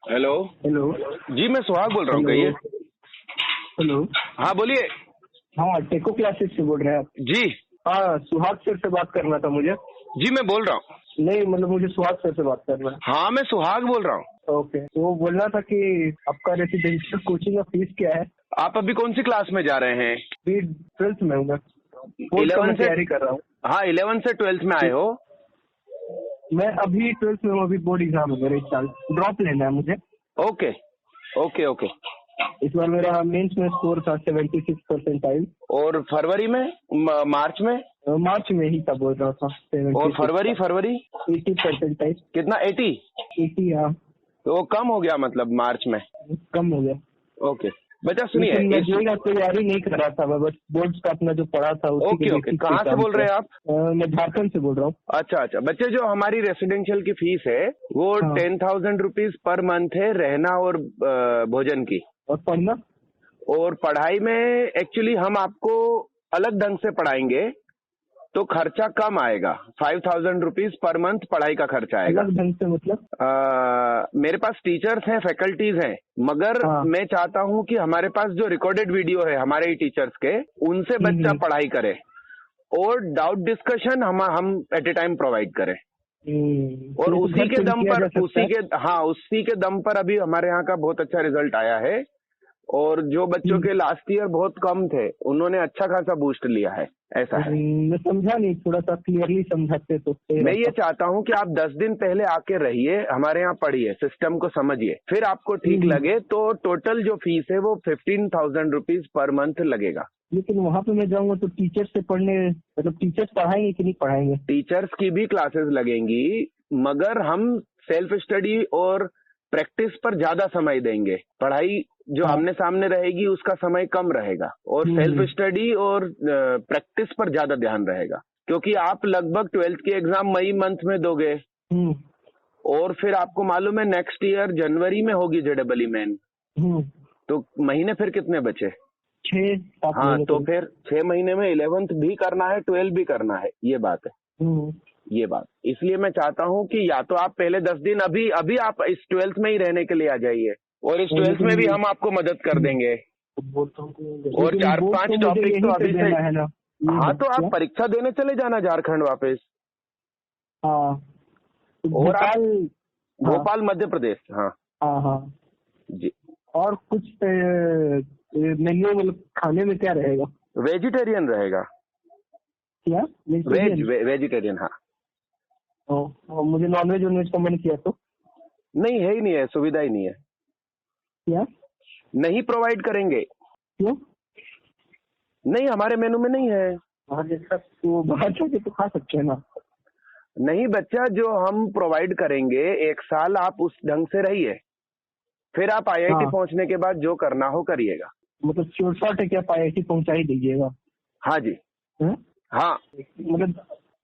Hello. Hello. जी मैं सुहाग बोल रहा हूँ, हेलो। कहिए। हेलो। हाँ बोलिए। हाँ, टेको क्लासेस से बोल रहे हैं आप? जी हाँ, सुहाग सर से बात करना था मुझे। जी मैं बोल रहा हूँ। नहीं, मतलब मुझे सुहाग सर से बात करना है। हाँ मैं सुहाग बोल रहा हूँ। ओके, तो वो बोलना था कि आपका रेसिडेंशियल कोचिंग का फीस क्या है? आप अभी कौन सी क्लास में जा रहे हैं? अभी 12th में हूँ मैं, बोर्ड का मैं 11 से। तैयारी कर रहा हूँ। हाँ 11 से 12th में आए हो? मैं अभी 12th में हूँ, अभी बोर्ड एग्जाम है मेरे इस साल, ड्रॉप लेना है मुझे। Okay okay okay. इस बार मेरा मेंस में स्कोर था 76 परसेंटाइल। और फरवरी में मार्च में? मार्च में ही था, बोल रहा था और 76 फरवरी फरवरी 80 परसेंटाइल। कितना? 80? 80, हाँ। तो वो कम हो गया मतलब मार्च में? कम हो गया। ओके बच्चा सुनिए लेकिन मैं जेई का तैयारी नहीं कर रहा था, मैं बस बोर्ड्स का अपना जो पढ़ा था उसी के ओके ओके। बेसिस पे कहाँ से काम बोल रहे किया। हैं आप? मैं झारखंड से बोल रहा हूँ। अच्छा अच्छा बच्चे, जो हमारी रेसिडेंशियल की फीस है वो हाँ। 10,000 रुपीज पर मंथ है, रहना और भोजन की। और पढ़ना? और पढ़ाई में एक्चुअली हम आपको अलग ढंग से पढ़ाएंगे तो खर्चा कम आएगा। 5,000 रुपीज पर मंथ पढ़ाई का खर्चा आएगा। अलग ढंग से मतलब? मेरे पास टीचर्स हैं, फैकल्टीज हैं, मगर हाँ। मैं चाहता हूं कि हमारे पास जो रिकॉर्डेड वीडियो है हमारे ही टीचर्स के, उनसे बच्चा पढ़ाई करे और डाउट डिस्कशन हम एट ए टाइम प्रोवाइड करें। और तो उसी घर के पे भी दम किया पर जा सकता है? उसी के दम पर अभी हमारे यहाँ का बहुत अच्छा रिजल्ट आया है। और जो बच्चों के लास्ट ईयर बहुत कम थे उन्होंने अच्छा खासा बूस्ट लिया है। ऐसा है। मैं समझा नहीं, थोड़ा सा क्लियरली समझाते तो सही मैं ये रहता। चाहता हूँ कि आप 10 दिन पहले आके रहिए, हमारे यहाँ पढ़िए, सिस्टम को समझिए, फिर आपको ठीक लगे तो टोटल जो फीस है वो 15,000 रुपीज पर मंथ लगेगा। लेकिन वहाँ पे मैं जाऊँगा तो टीचर्स से पढ़ने, मतलब टीचर्स पढ़ाएंगे कि नहीं पढ़ाएंगे? टीचर्स की भी क्लासेस लगेंगी, मगर हम सेल्फ स्टडी और प्रैक्टिस पर ज्यादा समय देंगे। पढ़ाई जो आमने सामने रहेगी उसका समय कम रहेगा, और सेल्फ स्टडी और प्रैक्टिस पर ज्यादा ध्यान रहेगा, क्योंकि आप लगभग 12th की एग्जाम मई मंथ में दोगे। और फिर आपको मालूम है नेक्स्ट ईयर जनवरी में होगी जेडबलई मेन। तो महीने फिर कितने बचे? 6-7 हाँ, महीने। तो फिर 6 महीने में 11th भी करना है, 12 भी करना है, ये बात है। ये बात इसलिए मैं चाहता हूँ कि या तो आप पहले 10 दिन अभी आप इस 12th में ही रहने के लिए आ जाइए, और इस 12th में भी हम आपको मदद कर देंगे। और 4-5 टॉपिक तो अभी से है ना? हाँ, तो आप परीक्षा देने चले जाना झारखंड वापस। हाँ, और आप भोपाल मध्य प्रदेश। हाँ हाँ हाँ जी। और कुछ मेन्यू, मतलब खाने में क्या रहेगा? वेजिटेरियन रहेगा। क्या? वेजिटेरियन हाँ। और मुझे नॉनवेज वॉनवेज का मन किया तो? नहीं है, ही नहीं है, सुविधा ही नहीं है। क्या? नहीं प्रोवाइड करेंगे। क्यों? नहीं, हमारे मेनू में नहीं है। तो बाहर जाके तो खा सकते हैं ना? नहीं बच्चा, जो हम प्रोवाइड करेंगे 1 साल आप उस ढंग से रहिए, फिर आप IIT पहुंचने के बाद जो करना हो करिएगा। मतलब श्योर शॉट है कि आप IIT पहुंचा ही दीजिएगा? हाँ जी। हाँ मतलब,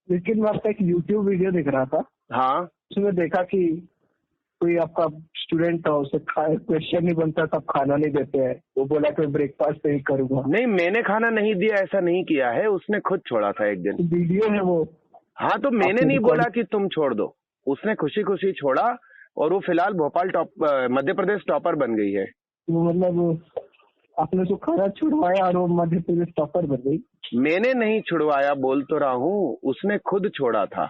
लेकिन मैं आपका एक YouTube वीडियो देख रहा था। हाँ, उसमें देखा कि कोई आपका स्टूडेंट था, उसे क्वेश्चन नहीं बनता तब खाना नहीं देते हैं, वो बोला कि ब्रेकफास्ट पे ही करूंगा। नहीं मैंने खाना नहीं दिया, ऐसा नहीं किया है, उसने खुद छोड़ा था एक दिन। वीडियो है वो। हाँ, तो मैंने नहीं बोला कि तुम छोड़ दो, उसने खुशी खुशी छोड़ा, और वो फिलहाल भोपाल मध्य प्रदेश टॉपर बन गई है। तो मतलब आपने तो खाना छुड़वाया और वो मध्य प्रदेश टॉपर बन गई? मैंने नहीं छुड़वाया, बोल तो रहा हूँ, उसने खुद छोड़ा था।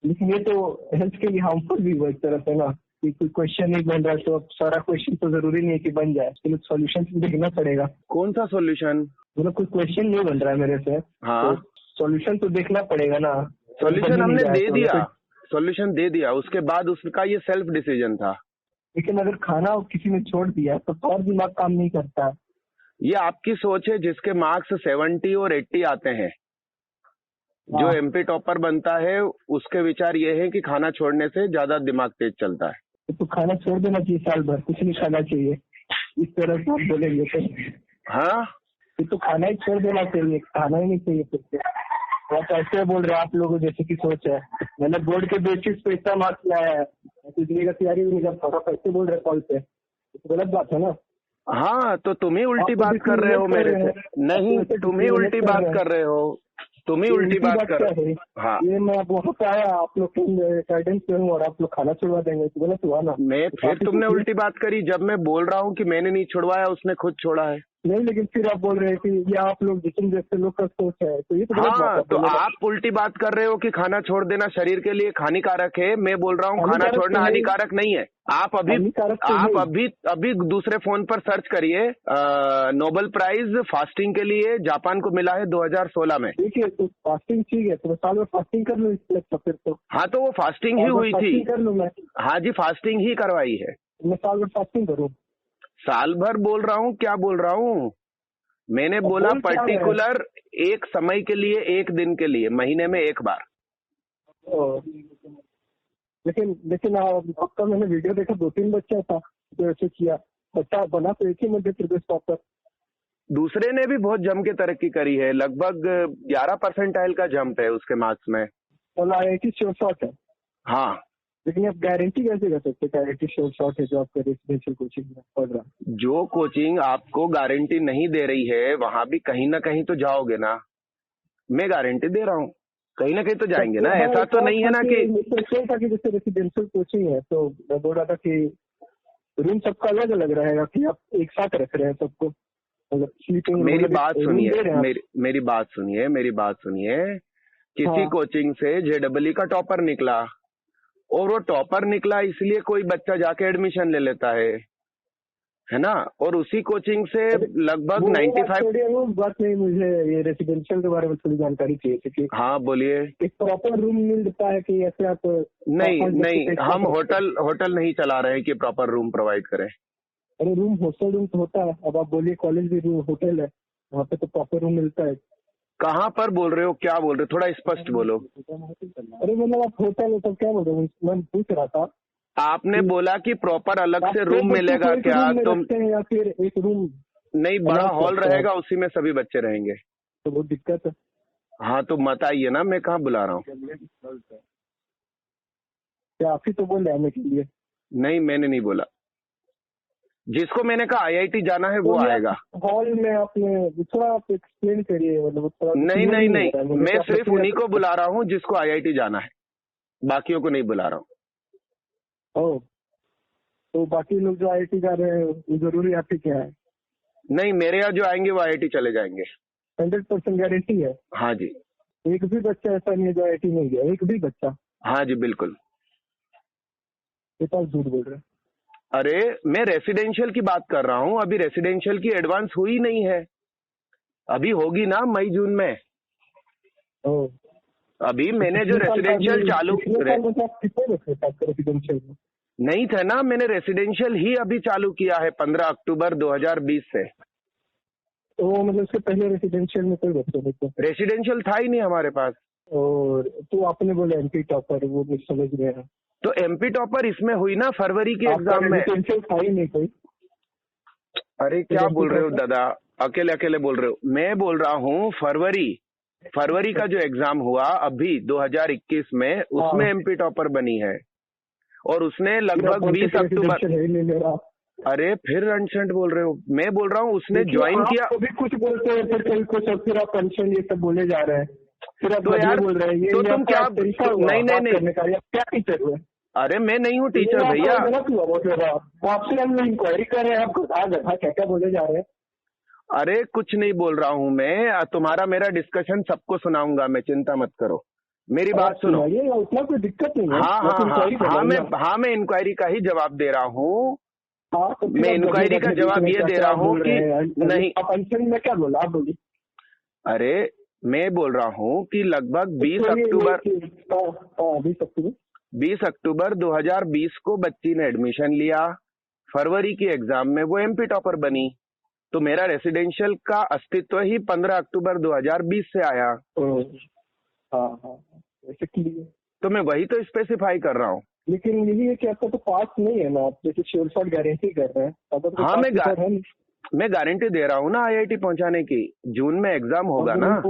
लेकिन ये तो हेल्थ के लिए हार्मफुल भी वो एक तरह से ना, कि कोई क्वेश्चन नहीं बन रहा है तो अब सारा क्वेश्चन तो जरूरी नहीं है कि बन जाए, तो सॉल्यूशन देखना पड़ेगा। कौन सा सॉल्यूशन? मतलब कोई क्वेश्चन नहीं बन रहा है मेरे से। हाँ, तो सॉल्यूशन तो देखना पड़ेगा ना। सॉल्यूशन हमने दे दिया, सॉल्यूशन दे दिया, उसके बाद उसका ये सेल्फ डिसीजन था। लेकिन अगर खाना किसी ने छोड़ दिया तो और दिमाग काम नहीं करता। ये आपकी सोच है, जिसके मार्क्स 70 और 80 आते हैं, जो MP टॉपर बनता है, उसके विचार ये है कि खाना छोड़ने से ज्यादा दिमाग तेज चलता है। तो खाना छोड़ देना चाहिए, साल भर कुछ नहीं खाना चाहिए, इस तरह से आप बोलेंगे तो? हाँ, तो खाना ही छोड़ देना चाहिए, खाना ही नहीं चाहिए फिर से। आप ऐसे बोल रहे हैं, आप लोगों जैसे की सोच है। मैंने बोर्ड के बेसिस पे इतना मार्क्स लाया है, का तैयारी भी नहीं कर पा रहा, ऐसे बोल रहे कॉल पे, तो गलत बात है ना? हाँ, तो तुम ही उल्टी बात कर रहे हो मेरे से। नहीं, तुम ही उल्टी बात कर रहे हो। तुम ही उल्टी बात कर रहे हो। हाँ, ये मैं अब वहाँ पे आया, आप लोग गाइडेंस पे हूँ और आप लोग खाना छुड़वा देंगे तो गलत हुआ ना। मैं फिर तुमने उल्टी बात करी जब मैं बोल रहा हूँ कि मैंने नहीं छुड़वाया, उसने खुद छोड़ा है। नहीं, लेकिन फिर आप बोल रहे हैं कि ये आप लोग जिसम जैसे लोग का सोच है, तो ये तो गलत बात हाँ, है। तो आप उल्टी बात कर रहे हो कि खाना छोड़ देना शरीर के लिए हानिकारक है। मैं बोल रहा हूँ खाना छोड़ना हानिकारक नहीं है। आप अभी दूसरे फोन पर सर्च करिए, नोबेल प्राइज फास्टिंग के लिए जापान को मिला है 2016 में। देखिए, तो फास्टिंग ठीक है, तो मैं साल में फास्टिंग कर लूँ इसलिए, फिर तो। हाँ, तो वो फास्टिंग ही हुई थी। कर लूँ मैं। हाँ जी, फास्टिंग ही करवाई है। मैं साल भर फास्टिंग करूँ? साल भर बोल रहा हूँ, क्या बोल रहा हूँ मैंने बोला पर्टिकुलर एक समय के लिए, एक दिन के लिए, महीने में एक बार। लेकिन आपका मैंने वीडियो देखा, 2-3 बच्चा था जो ऐसे किया, बच्चा बना तो एक ही मध्य प्रदेश टॉपर। दूसरे ने भी बहुत जम के तरक्की करी है, लगभग 11% का जंप है उसके मार्क्स में। और IIT श्योर शॉट है। हाँ, लेकिन आप गारंटी कैसे कर सकते हैं IIT श्योर शॉट है जो आपका रेसिडेंशियल कोचिंग में पढ़ रहा है? जो कोचिंग आपको गारंटी नहीं दे रही है वहां भी कहीं ना कहीं तो जाओगे ना। मैं गारंटी दे रहा हूँ, कहीं ना कहीं तो जाएंगे ना। ऐसा तो नहीं है ना कि जैसे रेसिडेंशियल कोचिंग है, तो मैं बोल रहा था कि रूम सबका अलग अलग रहेगा कि आप एक साथ रख रहे हैं सबको, मतलब स्लीपिंग। मेरी बात सुनिए, मेरी बात सुनिए। किसी कोचिंग से JEE का टॉपर निकला, और वो टॉपर निकला इसलिए कोई बच्चा जाके एडमिशन ले लेता है ना। और उसी कोचिंग से लगभग 95। बात नहीं, मुझे ये रेसिडेंशियल के बारे में थोड़ी जानकारी चाहिए थी। हाँ, बोलिए। एक प्रॉपर रूम मिलता है कि ऐसे आप? नहीं, हम होटल नहीं चला रहे हैं कि प्रॉपर रूम प्रोवाइड करें। अरे रूम, हॉस्टल रूम तो होता है। अब आप बोलिए कॉलेज भी रूम होटल है, वहाँ पे तो प्रॉपर रूम मिलता है। कहाँ पर बोल रहे हो, क्या बोल रहे हो, थोड़ा स्पष्ट बोलो। अरे मतलब आप होटल है तो क्या बोल रहे हो, मैं पूछ रहा था। आपने बोला कि प्रॉपर अलग से रूम मिलेगा क्या? तुम या फिर एक रूम नहीं, बड़ा हॉल रहेगा, उसी में सभी बच्चे रहेंगे। तो बहुत दिक्कत है। हाँ, तो मत आइए ना, मैं कहाँ बुला रहा हूँ। क्या आप ही तो बोल रहे हैं के लिए? नहीं, मैंने नहीं बोला। जिसको मैंने कहा IIT जाना है वो आएगा। हॉल में आपने थोड़ा आप एक्सप्लेन करिए, मतलब नहीं, मैं सिर्फ उन्हीं को बुला रहा हूँ जिसको IIT जाना है, बाकियों को नहीं बुला रहा हूँ। तो बाकी लोग जो IIT जा रहे हैं जरूरी आप ही क्या है? नहीं, मेरे यहाँ जो आएंगे वो IIT चले जाएंगे। 100% गारंटी है? हाँ जी। एक भी बच्चा ऐसा नहीं है जो IIT नहीं गया? एक भी बच्चा? हाँ जी, बिल्कुल। कितना झूठ बोल रहे हैं? अरे, मैं रेसिडेंशियल की बात कर रहा हूँ, अभी रेसिडेंशियल की एडवांस हुई नहीं है, अभी होगी ना मई जून में। अभी मैंने जो रेसिडेंशियल चालू रेसिडेंशियल नहीं था ना, मैंने रेसिडेंशियल ही अभी चालू किया है 15 अक्टूबर 2020 से। तो मतलब उसके पहले रेसिडेंशियल में कोई बच्चे नहीं थे? रेसिडेंशियल था ही नहीं हमारे पास। और तो आपने बोला MP टॉपर, वो नहीं समझ रहे हैं। तो MP टॉपर इसमें हुई ना फरवरी के एग्जाम में। रेसिडेंशियल था ही नहीं कोई। अरे क्या बोल रहे हो दादा, अकेले बोल रहे हो। मैं बोल रहा हूँ फरवरी का जो एग्जाम हुआ अभी 2021 में, उसमें MP टॉपर बनी है, और उसने लगभग 20 अक्टूबर। अरे फिर अनसेंट बोल रहे हो। मैं बोल रहा हूँ उसने ज्वाइन किया। भी कुछ बोलते हैं फिर आप पेंशन ये सब बोले जा रहे हैं, फिर आप तो यार बोल रहे हैं। तो तुम क्या? नहीं, क्या टीचर हुए? अरे मैं नहीं हूँ टीचर भैया। आपसे हम इंक्वायरी कर रहे हैं, आप क्या बोले जा रहे हैं? अरे कुछ नहीं बोल रहा हूँ मैं, तुम्हारा मेरा डिस्कशन सबको सुनाऊंगा मैं, चिंता मत करो, मेरी बात सुनो। उतना कोई दिक्कत नहीं है। हाँ, मैं इंक्वायरी का ही जवाब दे रहा हूँ। मैं इंक्वायरी का जवाब ये दे रहा हूँ कि नहीं। पेंशन में क्या बोला, आप बोलिए। अरे मैं बोल रहा हूँ कि लगभग 20 अक्टूबर 2020 को बच्ची ने एडमिशन लिया, फरवरी की एग्जाम में वो MP टॉपर बनी, तो मेरा रेसिडेंशियल का अस्तित्व ही 15 अक्टूबर 2020 से आया। तो मैं वही तो स्पेसिफाई कर रहा हूँ। लेकिन यही है कि आपका तो पास नहीं है ना, आप जैसे श्योर शॉट गारंटी कर रहे हैं। हाँ, मैं गारंटी दे रहा हूँ ना IIT पहुँचाने की। जून में एग्जाम होगा ना,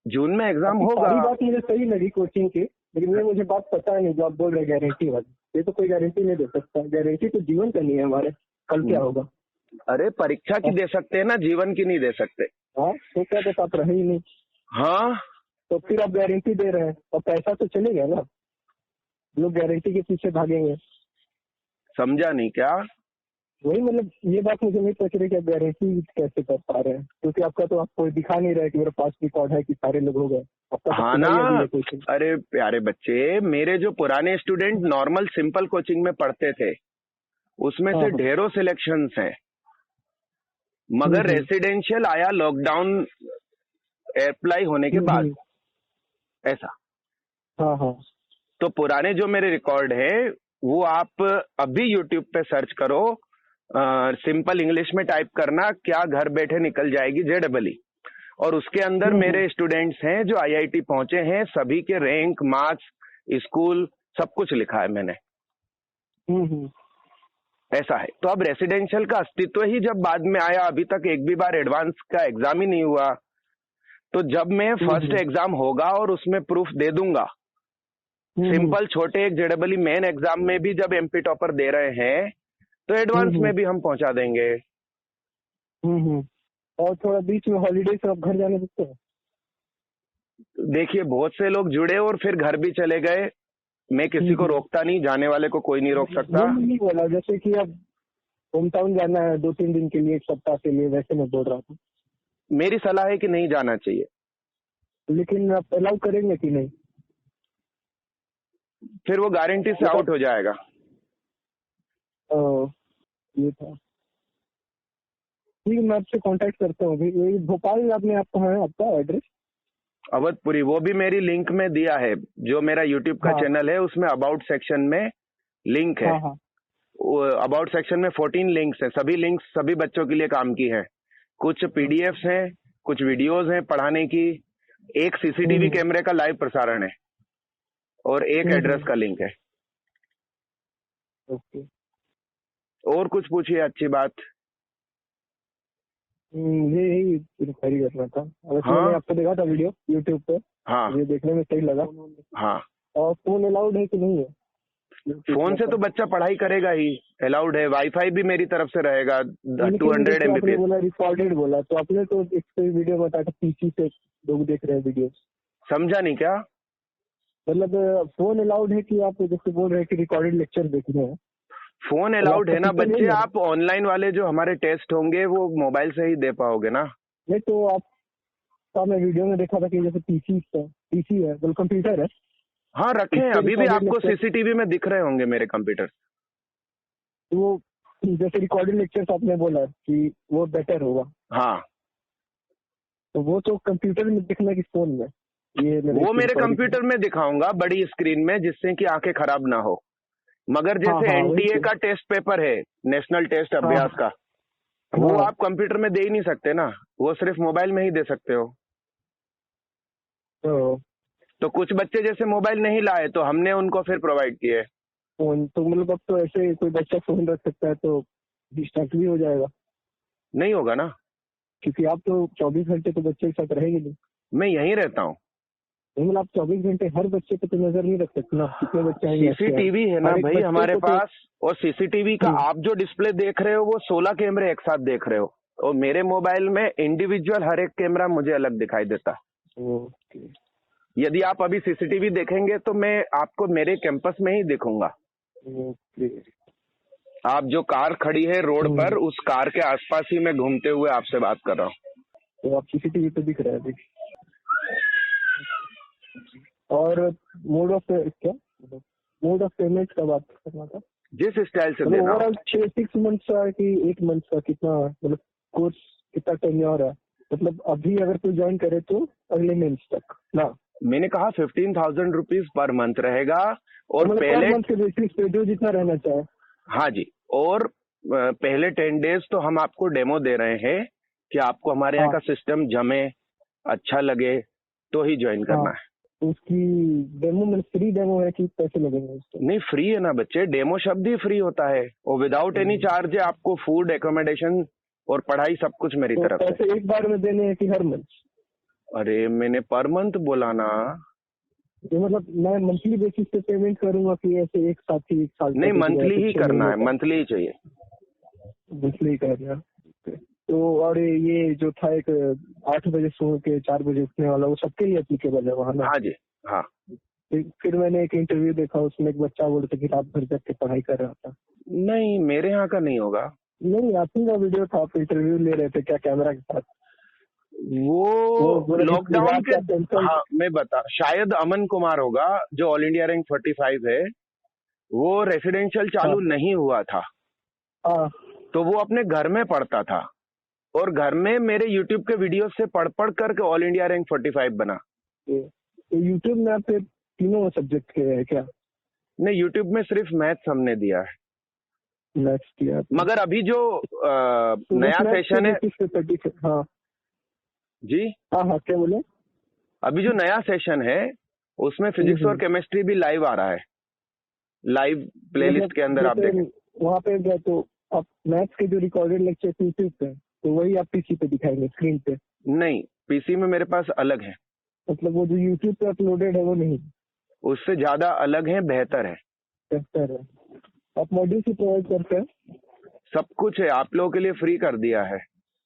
जून में एग्जाम होगा। बात मुझे सही लगी कोचिंग की, लेकिन ये मुझे बात पता नहीं जो आप बोल रहे हैं गारंटी वाली। ये तो कोई गारंटी नहीं दे सकता। गारंटी तो जीवन का नहीं है हमारे, कल क्या होगा। अरे परीक्षा की दे सकते हैं ना, जीवन की नहीं दे सकते। हाँ, तो क्या आप रहे ही नहीं। हाँ, तो फिर आप गारंटी दे रहे हैं और पैसा तो चलेगा ना, लोग गारंटी के पीछे भागेंगे। समझा नहीं क्या? वही मतलब ये बात मुझे नहीं पहुंच रही कि आप गारंटी कैसे कर पा रहे हैं, क्योंकि आपका तो आपको दिखा नहीं रहा है कि मेरे पास रिकॉर्ड है कि सारे लोग हो गए। हाँ ना, अरे प्यारे बच्चे, मेरे जो पुराने स्टूडेंट नॉर्मल सिंपल कोचिंग में पढ़ते थे उसमें से ढेरों सिलेक्शंस हैं, मगर रेसिडेंशियल आया लॉकडाउन अप्लाई होने के बाद, ऐसा। हाँ हाँ। तो पुराने जो मेरे रिकॉर्ड है वो आप अभी यूट्यूब पे सर्च करो, सिंपल इंग्लिश में टाइप करना क्या घर बैठे निकल जाएगी JEE, और उसके अंदर मेरे स्टूडेंट्स हैं जो IIT पहुंचे हैं, सभी के रैंक, मार्क्स, स्कूल, सब कुछ लिखा है मैंने। ऐसा है। तो अब रेसिडेंशियल का अस्तित्व ही जब बाद में आया, अभी तक एक भी बार एडवांस का एग्जाम ही नहीं हुआ, तो जब मैं फर्स्ट एग्जाम होगा और उसमें प्रूफ दे दूंगा, सिंपल छोटे एक JEE मेन एग्जाम में भी जब MP टॉपर दे रहे हैं तो एडवांस में भी हम पहुंचा देंगे। और थोड़ा बीच में हॉलीडे से आप घर जाने देते हैं? देखिए, बहुत से लोग जुड़े और फिर घर भी चले गए, मैं किसी को रोकता नहीं, जाने वाले को कोई नहीं रोक सकता। नहीं बोला जैसे कि अब होम टाउन जाना है 2-3 दिन के लिए, 1 सप्ताह के लिए, वैसे मैं बोल रहा था। मेरी सलाह है कि नहीं जाना चाहिए। लेकिन आप अलाउ करेंगे कि नहीं? फिर वो गारंटी से आउट हो जाएगा। ये था। ठीक है, मैं आपसे कांटेक्ट करता हूँ। अभी भोपाल में आपने आप कहाँ है आपका एड्रेस? अवधपुरी, वो भी मेरी लिंक में दिया है, जो मेरा यूट्यूब का चैनल है उसमें अबाउट सेक्शन में लिंक है। अबाउट सेक्शन में 14 लिंक्स हैं, सभी लिंक्स सभी बच्चों के लिए काम की हैं। कुछ PDFs हैं, कुछ वीडियोस हैं पढ़ाने की, एक CCTV कैमरे का लाइव प्रसारण है और एक एड्रेस का लिंक है। ओके। और कुछ पूछिए अच्छी बात। यही इंक्वायरी करना था। मैंने आपको देखा था वीडियो यूट्यूब पे। हाँ, ये देखने में सही लगा। हाँ। और फोन अलाउड है कि नहीं है? फोन से तो बच्चा पढ़ाई करेगा ही, अलाउड है। वाईफाई भी मेरी तरफ से रहेगा 200 MBPS। बोला रिकॉर्डेड बोला, तो आपने तो एक वीडियो बताया था PC से लोग देख रहे हैं वीडियो। समझा नहीं क्या? मतलब फोन अलाउड है कि आप जैसे बोल रहे हैं कि रिकॉर्डेड लेक्चर देख रहे हैं? फोन अलाउड है ना बच्चे, आप ऑनलाइन वाले जो हमारे टेस्ट होंगे वो मोबाइल से ही दे पाओगे ना। नहीं तो आप, मैं वीडियो में देखा था कि जैसे PC है, मतलब कंप्यूटर है। हाँ, रखे हैं, अभी भी आपको CCTV में दिख रहे होंगे मेरे कंप्यूटर। वो जैसे रिकॉर्डेड लेक्चर्स आपने बोला कि वो बेटर होगा। हाँ, तो वो तो कंप्यूटर में दिखना कि फोन में? ये वो मेरे कंप्यूटर में दिखाऊंगा बड़ी स्क्रीन में, जिससे कि आंखें खराब ना हो। मगर जैसे NTA का टेस्ट पेपर है, नेशनल टेस्ट अभ्यास का, वो आप कंप्यूटर में दे ही नहीं सकते ना, वो सिर्फ मोबाइल में ही दे सकते हो। तो कुछ बच्चे जैसे मोबाइल नहीं लाए तो हमने उनको फिर प्रोवाइड किए फोन। तो मतलब अब तो ऐसे कोई बच्चा फोन रख सकता है तो डिस्ट्रैक्ट भी हो जाएगा? नहीं होगा ना, क्योंकि आप तो 24 घंटे तो बच्चे के साथ रहेंगे नहीं। मैं यहीं रहता हूँ। मतलब आप 24 घंटे हर बच्चे पे तो नजर नहीं रख सकते ना, कितने बच्चे आएंगे? CCTV है ना भाई हमारे पास, और CCTV का आप जो डिस्प्ले देख रहे हो वो 16 कैमरे एक साथ देख रहे हो, और मेरे मोबाइल में इंडिविजुअल हर एक कैमरा मुझे अलग दिखाई देता। यदि आप अभी CCTV देखेंगे तो मैं आपको मेरे कैंपस में ही दिखूंगा। आप जो कार खड़ी है रोड पर, उस कार के आसपास ही मैं घूमते हुए आपसे बात कर रहा हूँ। तो आप CCTV पे दिख रहे हैं अभी। और मोड ऑफ पेमेंट का बात करना था, जिस स्टाइल से देना। ओवरऑल 6 मंथ्स का कि 8 मंथ्स का, कितना मतलब कोर्स कितना टेन्योर है? मतलब अभी अगर कोई ज्वाइन करे तो अगले मंथ तक ना? मैंने कहा 15,000 रुपीज पर मंथ रहेगा, और मतलब पहले मंथ के बेसिस पे जो जितना रहना चाहे। हाँ जी, और पहले 10 डेज तो हम आपको डेमो दे रहे हैं कि आपको हमारे यहाँ का सिस्टम जमे, अच्छा लगे तो ही ज्वाइन करना है। उसकी डेमो में फ्री डेमो है कि पैसे लगेंगे उसके? नहीं, फ्री है ना बच्चे, डेमो शब्द ही फ्री होता है, और विदाउट एनी चार्ज है। आपको फूड, एकोमोडेशन और पढ़ाई सब कुछ मेरी तरफ से। पैसे एक बार में देने हैं कि हर मंथ? अरे मैंने पर मंथ बोला ना। तो मतलब मैं मंथली बेसिस पे पेमेंट करूंगा कि ऐसे एक साथ ही 1 साल? नहीं, मंथली ही करना है, मंथली ही चाहिए। मंथली करना है। तो और ये जो था एक 8 बजे सो के 4 बजे उठने वाला, वो सबके लिए एप्लीकेबल है वहाँ ना? हाँ जी, हाँ। फिर मैंने एक इंटरव्यू देखा, उसमें एक बच्चा बोल रहा था कि रात भर जग के पढ़ाई कर रहा था। नहीं, मेरे यहाँ का नहीं होगा। नहीं, आप ही का वीडियो था, आप इंटरव्यू ले रहे थे क्या कैमरा के साथ? वो लॉकडाउन के, हाँ, हाँ मैं बता, शायद अमन कुमार होगा जो ऑल इंडिया रैंक 45 है। वो रेसिडेंशियल चालू नहीं हुआ था, तो वो अपने घर में पढ़ता था और घर में मेरे यूट्यूब के वीडियो से पढ़ पढ़ करके ऑल इंडिया रैंक 45 बना। तो यूट्यूब में आपके तीनों सब्जेक्ट के है क्या? नहीं, यूट्यूब में सिर्फ मैथ्स हमने दिया है। मैथ्स किया। मगर अभी जो तो नया सेशन है, हाँ जी हाँ, क्या बोले? अभी जो नया सेशन है उसमें फिजिक्स और केमिस्ट्री भी लाइव आ रहा है, लाइव प्लेलिस्ट के अंदर आप देखें। वहाँ पे गए तो आप मैथ्स के जो रिकॉर्डेड लेक्चर यूट्यूब पे, तो वही आप पीसी पे दिखाएंगे स्क्रीन पे? नहीं, पीसी में मेरे पास अलग है। मतलब वो जो यूट्यूब पे अपलोडेड है वो नहीं? उससे ज्यादा अलग है, बेहतर है। बेहतर है। आप मॉड्यूल भी प्रोवाइड करते हैं? सब कुछ है, आप लोगों के लिए फ्री कर दिया है।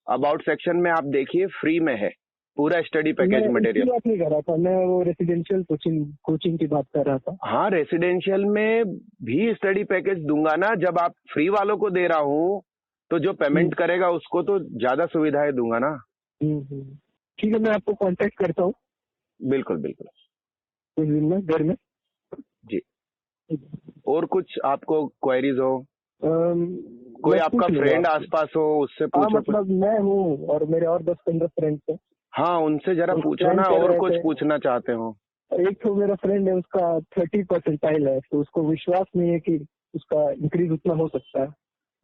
अबाउट सेक्शन में आप देखिए, फ्री में है पूरा स्टडी पैकेज मटेरियल। बात नहीं कर रहा था मैं, वो रेसिडेंशियल कोचिंग की बात कर रहा था। हाँ, रेसिडेंशियल में भी स्टडी पैकेज दूंगा ना। जब आप फ्री वालों को दे रहा हूँ तो जो पेमेंट करेगा उसको तो ज्यादा सुविधाएं दूंगा ना। ठीक है, मैं आपको कांटेक्ट करता हूँ। बिल्कुल बिल्कुल, कुछ दिन में घर में। जी। और कुछ आपको क्वेरीज हो? कोई आपका फ्रेंड आसपास हो, उससे पूछो। मतलब मैं हूँ और मेरे और 10-15 फ्रेंड्स हैं। हाँ, उनसे जरा पूछो ना, और कुछ पूछना चाहते हो? एक तो मेरा फ्रेंड है, उसका 30 परसेंटाइल है, तो उसको विश्वास नहीं है कि उसका इंक्रीज उतना हो सकता है।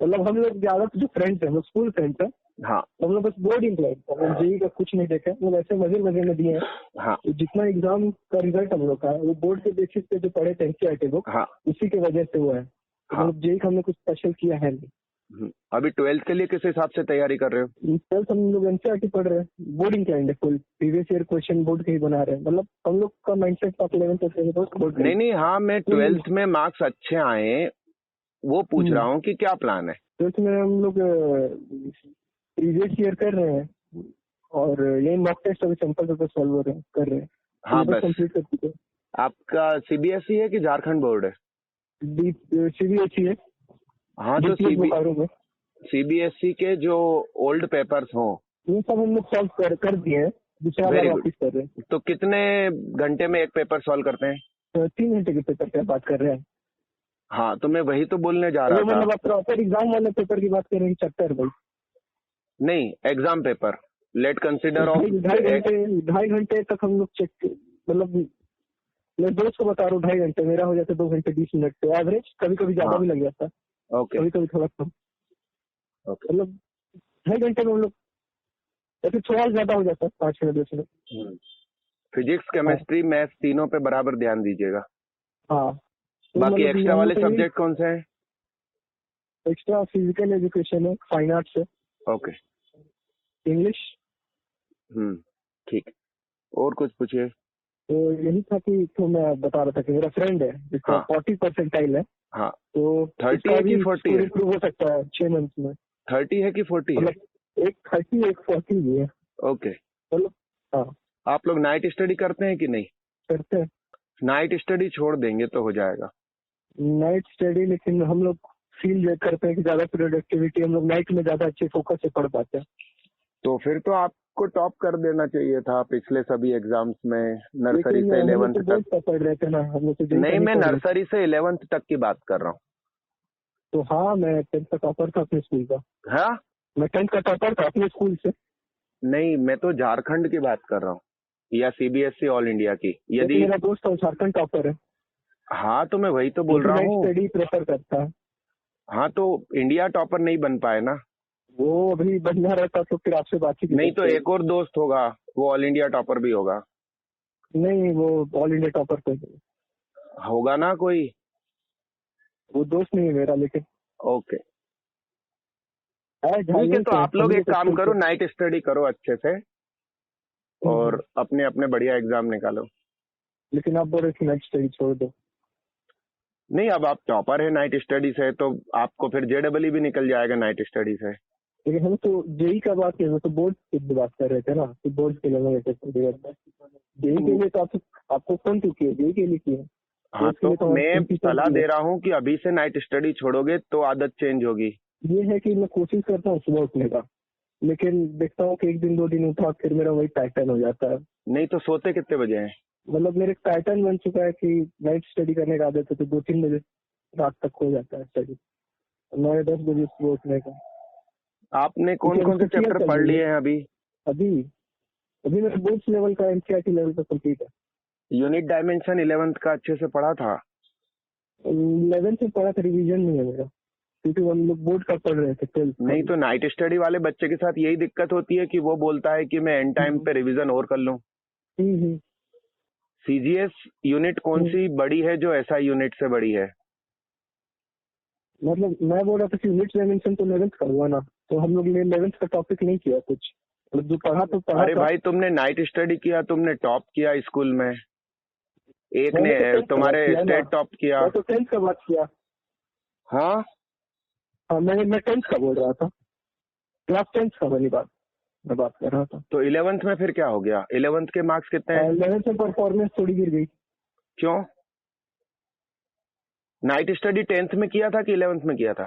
मतलब हम लोग ज्यादा जो फ्रेंड्स हैं वो स्कूल फ्रेंड्स हैं। हाँ, हम लोग बस बोर्ड इंप्लाइड, जेई का कुछ नहीं देखा, वो ऐसे मजे में दिए हैं। हाँ, तो जितना एग्जाम का रिजल्ट हम लोग का है वो बोर्ड के बेसिस पे जो पढ़े थे एनसीईआरटी लोग, हाँ, उसी की वजह से वो है। तो जेई का हमने कुछ स्पेशल किया है नहीं। अभी 12th के लिए किस हिसाब से तैयारी कर रहे हो? 12th हम लोग एनसीईआरटी पढ़ रहे हैं, बोर्डिंग क्लाइंट है full, previous year question board के ही बना रहे हैं। मतलब हम लोग का माइंडसेट आप 11th तक बोर्ड। नहीं, हाँ मैं 12th में मार्क्स अच्छे आए वो पूछ रहा हूँ कि क्या प्लान है। 12th में हम लोग प्रीवियस ईयर कर रहे हैं और यही मॉक टेस्ट अभी सैंपल पेपर सॉल्व कर रहे हैं। हाँ, बस कंप्लीट कर चुके। आपका सीबीएसई है कि झारखंड बोर्ड है? सीबीएसई है। हाँ, तो सीबीएसई के जो ओल्ड पेपर्स हो ये सब हम लोग सॉल्व कर दिए हैं, दूसरा बार वापिस कर रहे हैं। तो कितने घंटे में एक पेपर सॉल्व करते हैं? 3 घंटे के पेपर की बात कर रहे हैं। हाँ, तो मैं वही तो बोलने जा रहा था। मतलब आप प्रॉपर एग्जाम वाले पेपर की बात कर रहे हैं, चैप्टर भाई? नहीं, exam paper. Late consider of 2.5 घंटे तक हम लोग चेक, मतलब मैं दोस्त को बता रहा हूँ 2.5 घंटे, मेरा हो जाता 2 घंटे 20 मिनट पे एवरेज, कभी कभी ज्यादा भी लग जाता है। कभी कभी थोड़ा कम। मतलब 2.5 घंटे में हम लोग, ऐसे थोड़ा ज्यादा हो जाता है 5 minute 10 minute. Physics, chemistry, maths तीनों पे बराबर ध्यान दीजिएगा। हाँ, बाकी एक्स्ट्रा वाले सब्जेक्ट कौन से हैं? एक्स्ट्रा फिजिकल एजुकेशन है, फाइन आर्ट्स है। Okay, English. ठीक। और कुछ पूछिए। तो यही था कि तो मैं बता रहा था कि मेरा फ्रेंड है जिसका 40 परसेंटाइल है। हाँ, तो 30 है कि 40 है? इम्प्रूव हो सकता है 6 मंथ में। 30 है कि 40 है? एक 30 एक 40 भी है। ओके, चलो। हाँ, आप लोग नाइट स्टडी करते हैं कि नहीं? करते हैं। नाइट स्टडी छोड़ देंगे तो हो जाएगा। नाइट स्टडी, लेकिन हम लोग फील करते हैं कि ज्यादा प्रोडक्टिविटी हम लोग नाइट में ज्यादा अच्छे फोकस से पढ़ पाते हैं। तो फिर तो आपको टॉप कर देना चाहिए था पिछले सभी एग्जाम्स में, नर्सरी से 11th तक पढ़ रहे थे ना हम लोग। नहीं, मैं नर्सरी से 11th तक की बात कर रहा हूँ। तो हाँ, मैं 10th का टॉपर था अपने स्कूल का। हाँ, मैं 10th का टॉपर था अपने स्कूल से। नहीं, मैं तो झारखंड की बात कर रहा हूँ या सीबीएसई ऑल इंडिया की। यदि मेरा दोस्त झारखंड टॉपर है। हाँ, तो मैं वही तो बोल रहा हूँ, स्टडी प्रेफर करता है। हाँ, तो इंडिया टॉपर नहीं बन पाए ना वो। अभी बनना रहता तो फिर आपसे बातचीत नहीं, तो एक और दोस्त होगा वो ऑल इंडिया टॉपर भी होगा। नहीं, वो ऑल इंडिया टॉपर पे होगा ना कोई। वो दोस्त नहीं है मेरा, लेकिन ओके, ठीक है। तो आप लोग एक काम करो, नाइट स्टडी करो अच्छे से और अपने अपने बढ़िया एग्जाम निकालो। लेकिन आप बोल रहे थे नाइट स्टडी छोड़ दो। नहीं, अब आप टॉपर है नाइट स्टडी से, तो आपको फिर जेडबल भी निकल जाएगा नाइट स्टडी से। लेकिन हम तो जेई का बात कर रहे तो बोर्ड की बात कर रहे थे ना कि बोर्ड के लिए जेई के लिए तो आपको फोन क्यों किया, जेई के लिए किया। हाँ तो मैं सलाह दे रहा हूँ कि अभी से नाइट स्टडी छोड़ोगे तो आदत चेंज होगी। ये है कि मैं कोशिश करता हूँ सुबह उठने का, लेकिन देखता हूँ कि 1 दिन 2 दिन उठा फिर मेरा वही पैटर्न हो जाता है। नहीं तो सोते कितने बजे हैं? मतलब मेरे पैटर्न बन चुका है कि नाइट स्टडी करने का आदत है, तो 2-3 बजे रात तक हो जाता है स्टडी, 9-10 बजे सुबह उठने का। आपने कौन कौन से चैप्टर पढ़ लिए हैं अभी? अभी मेरा बोर्ड्स लेवल का एनसीईआरटी लेवल का कंप्लीट है। यूनिट डायमेंशन 11th का अच्छे से पढ़ा था? 11th में पढ़ा था, रिवीजन नहीं है मेरा, क्योंकि हम लोग बोर्ड का पढ़ रहे थे 12th। नहीं तो नाइट स्टडी वाले बच्चे के साथ यही दिक्कत होती है कि वो बोलता है कि मैं एंड टाइम पे रिवीजन और कर लूं। सीजीएस यूनिट कौन सी बड़ी है जो ऐसा यूनिट से बड़ी है? मतलब मैं बोल रहा था कि यूनिट डायमेंशन तो 11th का हुआ ना, तो हम लोग ने 11th का टॉपिक नहीं किया कुछ, मतलब जो पढ़ा तो पढ़ा। अरे भाई तुमने नाइट स्टडी किया, तुमने टॉप किया स्कूल में, एक ने तुम्हारे स्टेट टॉप किया। तो 10th का बात किया। हाँ मैं 10th का बोल रहा था, क्लास 10th का वाली बात मैं बात कर रहा था। तो 11th में फिर क्या हो गया? 11th के मार्क्स कितने हैं? 11th में परफॉर्मेंस थोड़ी गिर गई। क्यों? नाइट स्टडी 10th में किया था कि 11th में किया था?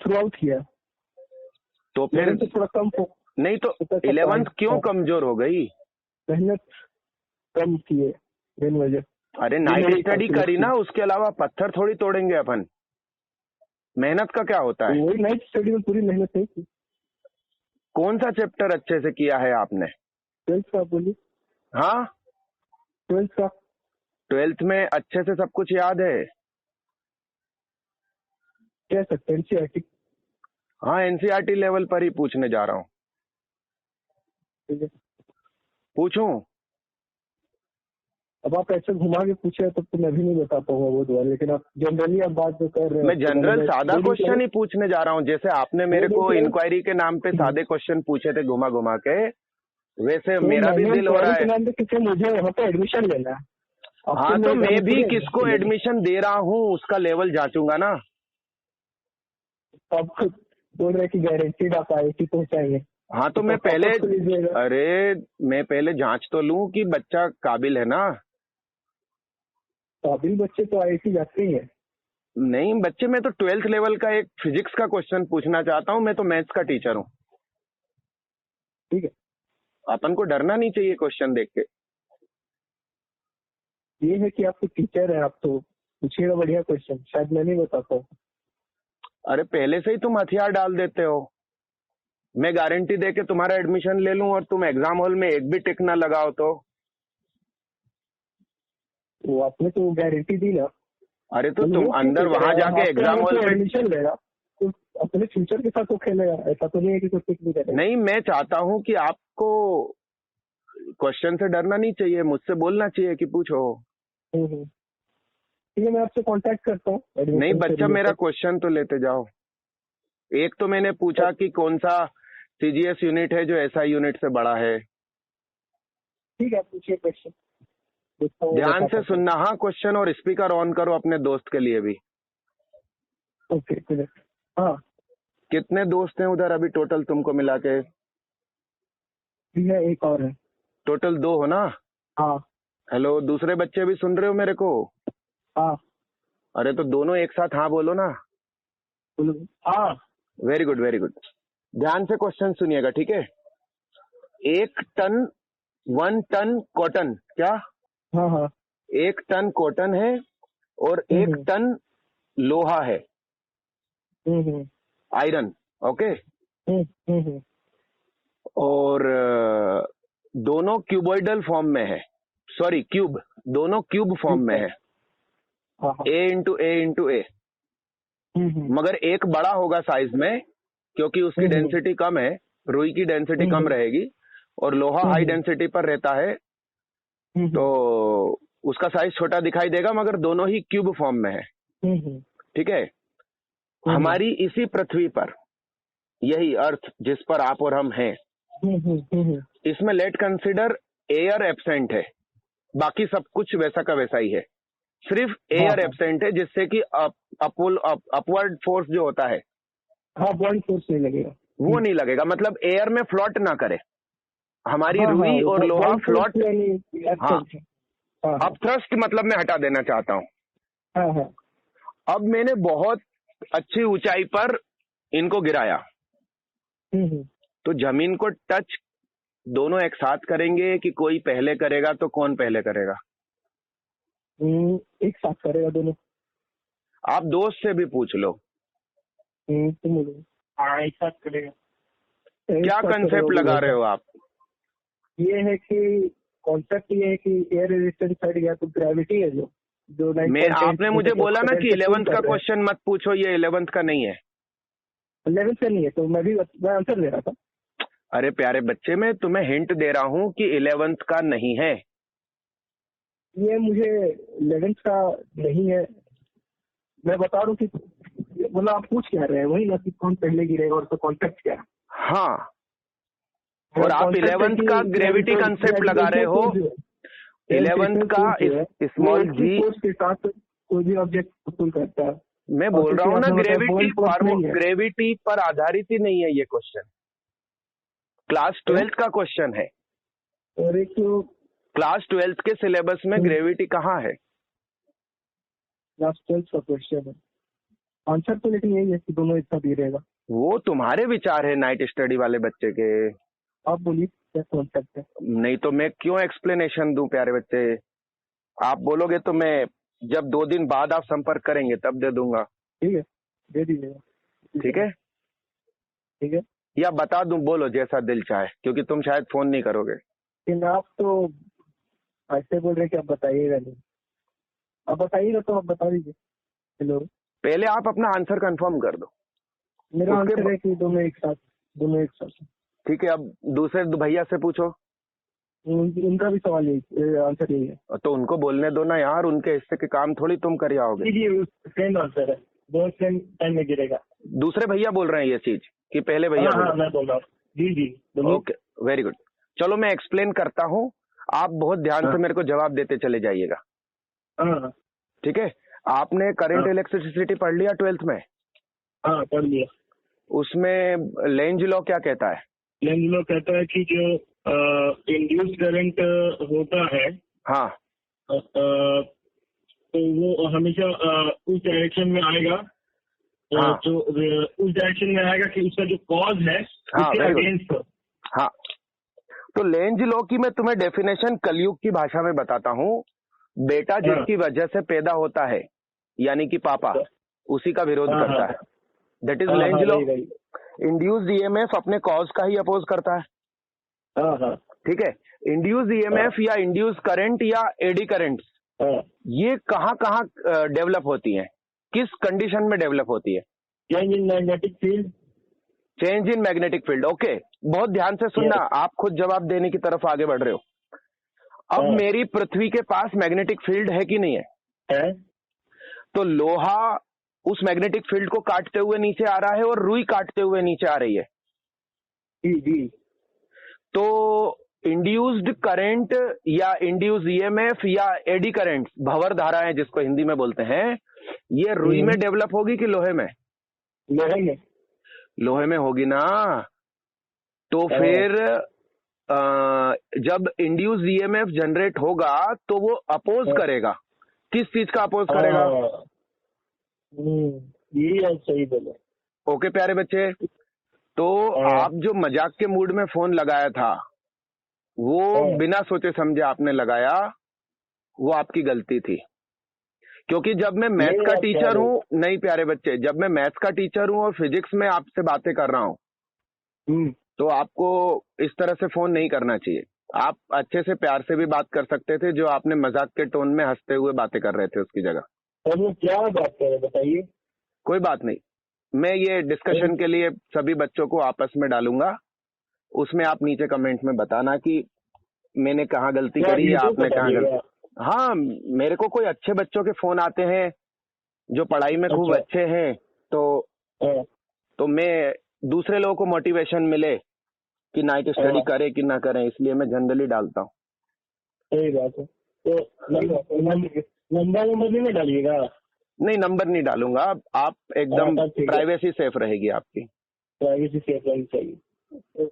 थ्रू आउट किया। तो फिर तो थोड़ा कम हो। नहीं तो 11th क्यों कमजोर हो गई? मेहनत कम किए दिन वजह। अरे नाइट स्टडी करी ना, उसके अलावा पत्थर थोड़ी तोड़ेंगे अपन। मेहनत का क्या होता है? वही नाइट स्टडी में पूरी मेहनत नहीं की। कौन सा चैप्टर अच्छे से किया है आपने? 12th का बोलिए। हाँ 12th का। 12th में अच्छे से सब कुछ याद है? कह सकते हैं एनसीईआरटी। हाँ एनसीईआरटी लेवल पर ही पूछने जा रहा हूँ। पूछूं? अब आप ऐसे घुमा के पूछे तो मैं भी नहीं बता पाऊंगा वो दोबारा, लेकिन आप जनरली आप बात जो कर रहे हैं। मैं जनरल सादा क्वेश्चन ही पूछने जा रहा हूँ, जैसे आपने मेरे को इंक्वायरी के नाम पे सादे क्वेश्चन पूछे थे घुमा घुमा के, वैसे मेरा भी दिल हो रहा है क्योंकि मुझे वहाँ पे एडमिशन लेना है। हाँ तो मैं भी किसको एडमिशन दे रहा हूँ उसका लेवल जांचूंगा ना। आप बोल रहे कि गारंटीड आप IIT पहुंचाएंगे। हाँ तो मैं पहले जांच तो लूं कि बच्चा काबिल है ना। काबिल बच्चे तो IIT जाते ही है। नहीं बच्चे, मैं तो 12th लेवल का एक फिजिक्स का क्वेश्चन पूछना चाहता हूँ, मैं तो मैथ्स का टीचर हूँ। ठीक है, अपन को डरना नहीं चाहिए क्वेश्चन देख के। ये है कि आप तो टीचर है, आप तो पूछिएगा बढ़िया क्वेश्चन, शायद मैं नहीं बता पाऊँ। अरे पहले से ही तुम हथियार डाल देते हो। मैं गारंटी दे के तुम्हारा एडमिशन ले लूं और तुम एग्जाम हॉल में एक भी टिक ना लगाओ तो वो आपने तो गारंटी दी ना। अरे तो तुम अंदर वहां जाके एग्जाम हॉल पे एडमिशन लेगा तो अपने फ्यूचर के साथ तो खेलेगा, ऐसा तो नहीं है कि कुछ नहीं करेगा। नहीं, मैं चाहता हूं कि आपको क्वेश्चन से डरना नहीं चाहिए, मुझसे बोलना चाहिए कि पूछो। ठीक है, मैं आपसे कांटेक्ट करता हूँ। नहीं बच्चा, मेरा क्वेश्चन तो लेते जाओ। एक तो मैंने पूछा कि कौन सा सीजीएस यूनिट है जो एसआई यूनिट से बड़ा है। ठीक है, पूछिए क्वेश्चन। ध्यान से सुनना हाँ क्वेश्चन, और स्पीकर ऑन करो अपने दोस्त के लिए भी। ओके हाँ। कितने दोस्त हैं उधर अभी टोटल तुमको मिला के? एक और है। टोटल 2 हो ना? हाँ। हेलो, दूसरे बच्चे भी सुन रहे हो मेरे को? हाँ। अरे तो दोनों एक साथ हाँ बोलो ना। हाँ। Very good very good. ध्यान से क्वेश्चन सुनिएगा, ठीक है? 1 टन कॉटन, क्या? हाँ। 1 टन कॉटन है और 1 टन लोहा है, आयरन। ओके। और दोनों क्यूबॉइडल फॉर्म में है, सॉरी क्यूब, दोनों क्यूब फॉर्म में है, A × A। मगर एक बड़ा होगा साइज में, क्योंकि उसकी डेंसिटी कम है, रुई की डेंसिटी कम रहेगी और लोहा हाई डेंसिटी पर रहता है, तो उसका साइज छोटा दिखाई देगा, मगर दोनों ही क्यूब फॉर्म में है। ठीक है? हमारी इसी पृथ्वी पर, यही अर्थ जिस पर आप और हम हैं, इसमें लेट कंसिडर एयर एब्सेंट है, बाकी सब कुछ वैसा का वैसा ही है, सिर्फ एयर एब्सेंट है, जिससे कि अपवर्ड फोर्स जो होता है हाँ, बॉइंट फोर्स नहीं लगेगा, वो नहीं लगेगा, मतलब एयर में फ्लोट ना करे हमारी हाँ रुई हाँ, और लोहा बॉइंट फोर्स फ्लोट। यानी हाँ, हाँ अब थ्रस्ट मतलब मैं हटा देना चाहता हूँ। हाँ हाँ, अब मैंने बहुत अच्छी ऊंचाई पर इनको गिराया, तो जमीन को टच दोनों एक साथ करेंगे कि कोई पहले करेगा? तो कौन पहले करेगा? एक साथ करेगा दोनों। आप दोस्त से भी पूछ लो। तुम बोलो। हाँ, एक साथ करेगा। क्या कंसेप्ट लगा रहे हो आप? ये है कि कॉन्सेप्ट ये है कि एयर रेजिस्टेंस हट गया तो ग्रेविटी है जो मैं आपने मुझे बोला ना कि 11th का क्वेश्चन मत पूछो, ये 11th का नहीं है। 11th का नहीं है, तो मैं आंसर दे रहा था। अरे प्यारे बच्चे, मैं तुम्हें हिंट दे रहा हूँ कि 11th का नहीं है। ये मुझे 11th का नहीं है, मैं बता रहा हूँ कि मतलब आप पूछ क्या रहे हैं वही ना कि कौन पहले गिरेगा और तो कॉन्सेप्ट क्या है। हाँ, और आप 11th का ग्रेविटी कंसेप्ट लगा रहे हो। 11th का स्मॉल जी के साथ कोई भी ऑब्जेक्ट पुल करता है। मैं बोल रहा हूँ ना, ग्रेविटी पर आधारित ही नहीं है ये क्वेश्चन। क्लास 12th का क्वेश्चन है। और एक तो क्लास 12th के सिलेबस में ग्रेविटी कहाँ है? क्लास 12th का क्वेश्चन है, आंसर तो लेकिन यही है कि दोनों इतना भी रहेगा। वो तुम्हारे विचार है नाइट स्टडी वाले बच्चे के। आप बोलिए क्या कॉन्सेप्ट है। नहीं तो मैं क्यों एक्सप्लेनेशन दूं प्यारे बच्चे? आप बोलोगे तो मैं जब 2 दिन बाद आप संपर्क करेंगे तब दे दूंगा। ठीक है, दे दीजिएगा। ठीक है, ठीक है, या बता दूं? बोलो जैसा दिल चाहे, क्योंकि तुम शायद फोन नहीं करोगे। लेकिन आप तो ऐसे बोल रहे कि आप बताइएगा नहीं, आप बताइएगा तो आप बता दीजिए। हेलो, पहले आप अपना आंसर कंफर्म कर दो। मेरा आंसर है कि दोनों एक साथ। ठीक है, अब दूसरे भैया से पूछो। उनका भी सवाल यही, आंसर यही है। तो उनको बोलने दो ना यार, उनके हिस्से के काम थोड़ी तुम कर आओगे। जी, सेम आंसर है, दोनों सेम टाइम में गिरेगा। दूसरे भैया बोल रहे हैं ये चीज कि पहले भैया? हाँ, मैं बोल रहा हूँ। जी, ओके, वेरी गुड। चलो मैं एक्सप्लेन करता हूँ, आप बहुत ध्यान से मेरे को जवाब देते चले जाइएगा। हाँ, ठीक है। आपने करंट इलेक्ट्रिसिटी पढ़ लिया 12th में? हाँ, पढ़ लिया। उसमें लेंज लॉ क्या कहता है? लेंज लॉ कहता है कि जो इंड्यूस करंट होता है, हाँ, तो वो हमेशा उस डायरेक्शन में आएगा, हाँ, तो उस डायरेक्शन में आएगा कि उसका जो कॉज है उसके अगेंस्ट। हाँ, तो लेंज लॉ की मैं तुम्हें डेफिनेशन कलयुग की भाषा में बताता हूँ। बेटा जिसकी वजह से पैदा होता है, यानी कि पापा, उसी का विरोध करता है। That is Lenz law. Induced EMF अपने कॉज का ही अपोज करता है। ठीक है। इंड्यूस्ड ईएमएफ या इंड्यूस करंट या एडी करंट, ये कहाँ कहाँ डेवलप होती है, किस कंडीशन में डेवलप होती है? Change in magnetic field. Change in magnetic field, okay. बहुत ध्यान से सुनना, आप खुद जवाब देने की तरफ आगे बढ़ रहे हो। अब मेरी पृथ्वी के पास मैग्नेटिक फील्ड है कि नहीं है? तो लोहा उस मैग्नेटिक फील्ड को काटते हुए नीचे आ रहा है और रुई काटते हुए नीचे आ रही है। जी। तो इंड्यूस्ड करंट या इंड्यूस्ड ईएमएफ या एडी करंट, भंवर धाराएं जिसको हिंदी में बोलते हैं, ये रुई में डेवलप होगी कि लोहे में? लोहे में होगी ना। तो फिर जब इंड्यूस्ड ईएमएफ जनरेट होगा तो वो अपोज करेगा, किस चीज का अपोज करेगा? ये आप सही बोले। ओके प्यारे बच्चे, तो आप जो मजाक के मूड में फोन लगाया था वो बिना सोचे समझे आपने लगाया, वो आपकी गलती थी। क्योंकि जब मैं मैथ्स का टीचर हूँ, नहीं प्यारे बच्चे, जब मैं मैथ्स का टीचर हूँ और फिजिक्स में आपसे बातें कर रहा हूँ, तो आपको इस तरह से फोन नहीं करना चाहिए। आप अच्छे से प्यार से भी बात कर सकते थे, जो आपने मजाक के टोन में हंसते हुए बातें कर रहे थे उसकी जगह। और वो क्या बात कर रहे बताइए। कोई बात नहीं, मैं ये डिस्कशन के लिए सभी बच्चों को आपस में डालूंगा, उसमें आप नीचे कमेंट में बताना कि मैंने कहाँ गलती करी या आपने कहाँ गलती। हाँ, मेरे को कोई अच्छे बच्चों के फोन आते हैं जो पढ़ाई में खूब अच्छे हैं, तो मैं दूसरे लोगों को मोटिवेशन मिले कि नाइट स्टडी करें कि ना करें, इसलिए मैं जनरली डालता हूँ। सही बात है। तो नंबर भी में डालिएगा। नहीं, नंबर नहीं डालूंगा। आप एकदम प्राइवेसी सेफ रहेगी आपकी। प्राइवेसी सेफ रहनी चाहिए।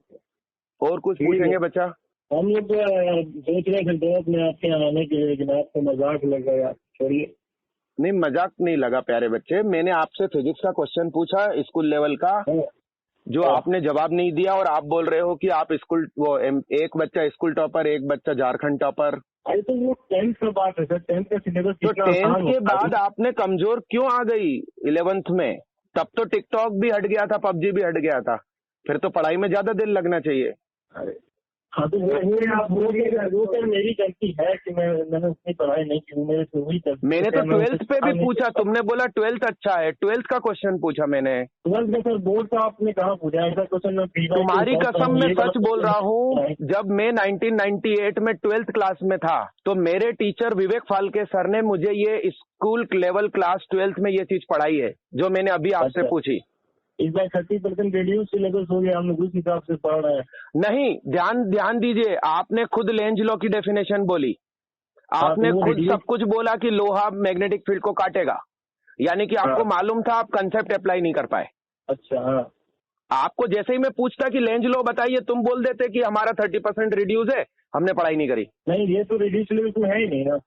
और कुछ पूछेंगे बच्चा? हम लोग सोच रहे थे दोस्त में आपके यहाँ आने के लिए, लेकिन आपको मजाक लग गया, छोड़िए। नहीं, मजाक नहीं लगा प्यारे बच्चे। मैंने आपसे फिजिक्स का क्वेश्चन पूछा स्कूल लेवल का, जो आपने जवाब नहीं दिया, और आप बोल रहे हो कि आप स्कूल एक बच्चा स्कूल टॉपर, एक बच्चा झारखंड टॉपर। अरे तो वो 10th का बात है सर, 10th का सिलेबस। तो 10th के बाद आपने कमजोर क्यों आ गई 11th में? तब तो टिकटॉक भी हट गया था, पबजी भी हट गया था, फिर तो पढ़ाई में ज्यादा दिल लगना चाहिए। अरे हाँ, तो वो तो मेरी गलती है कि मैंने उतनी पढ़ाई नहीं की, मेरे से हुई। मैंने तो 12th पे भी पूछा, तुमने बोला 12th अच्छा है, 12th का क्वेश्चन पूछा मैंने। 12th का सर बोर्ड का आपने कहाँ पूछा ऐसा क्वेश्चन? तुम्हारी कसम मैं सच बोल रहा हूँ, जब मैं 1998 में 12th क्लास में था तो मेरे टीचर विवेक फाल्के सर ने मुझे ये स्कूल लेवल क्लास 12th में ये चीज पढ़ाई है जो मैंने अभी आपसे पूछी। इस बार 30% रिड्यूस सिलेबस हो गया, हम लोग उस हिसाब से पढ़ रहे हैं। नहीं, ध्यान दीजिए, आपने खुद लेंज लॉ की डेफिनेशन बोली, आपने खुद सब कुछ बोला कि लोहा मैग्नेटिक फील्ड को काटेगा, यानी कि आपको मालूम था, आप कंसेप्ट अप्लाई नहीं कर पाए। अच्छा हाँ। आपको जैसे ही मैं पूछता कि लेंज लॉ बताइए, तुम बोल देते कि हमारा 30% रिड्यूस है, हमने पढ़ाई नहीं करी। नहीं, ये तो रिड्यूस सिलेबस में है ही नहीं ना।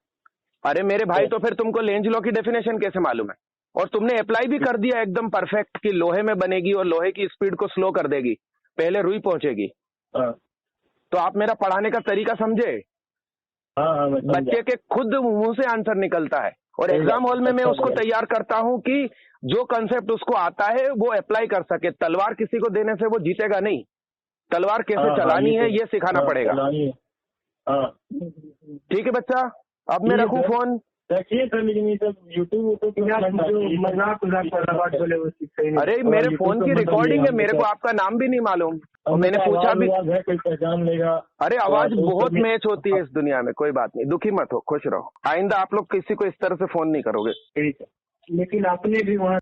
अरे मेरे भाई, तो फिर तुमको लेंज लॉ की डेफिनेशन कैसे मालूम है? और तुमने अप्लाई भी कर दिया एकदम परफेक्ट कि लोहे में बनेगी और लोहे की स्पीड को स्लो कर देगी, पहले रुई पहुंचेगी। तो आप मेरा पढ़ाने का तरीका समझे? बच्चे के खुद मुंह से आंसर निकलता है, और एग्जाम हॉल में मैं उसको तैयार करता हूं कि जो कंसेप्ट उसको आता है वो अप्लाई कर सके। तलवार किसी को देने से वो जीतेगा नहीं, तलवार कैसे चलानी है ये सिखाना पड़ेगा। ठीक है बच्चा, अब मैं रखूं फोन? रखिए सर, लेकिन ये सब यूट्यूब मजाक अरे मेरे फोन की रिकॉर्डिंग है, मेरे को आपका नाम भी नहीं मालूम, और मैंने पूछा भी। कोई पहचान लेगा। अरे आवाज बहुत मैच होती है इस दुनिया में, कोई बात नहीं, दुखी मत हो, खुश रहो। आइंदा आप लोग किसी को इस तरह से फोन नहीं करोगे। ठीक है, लेकिन आपने भी वहाँ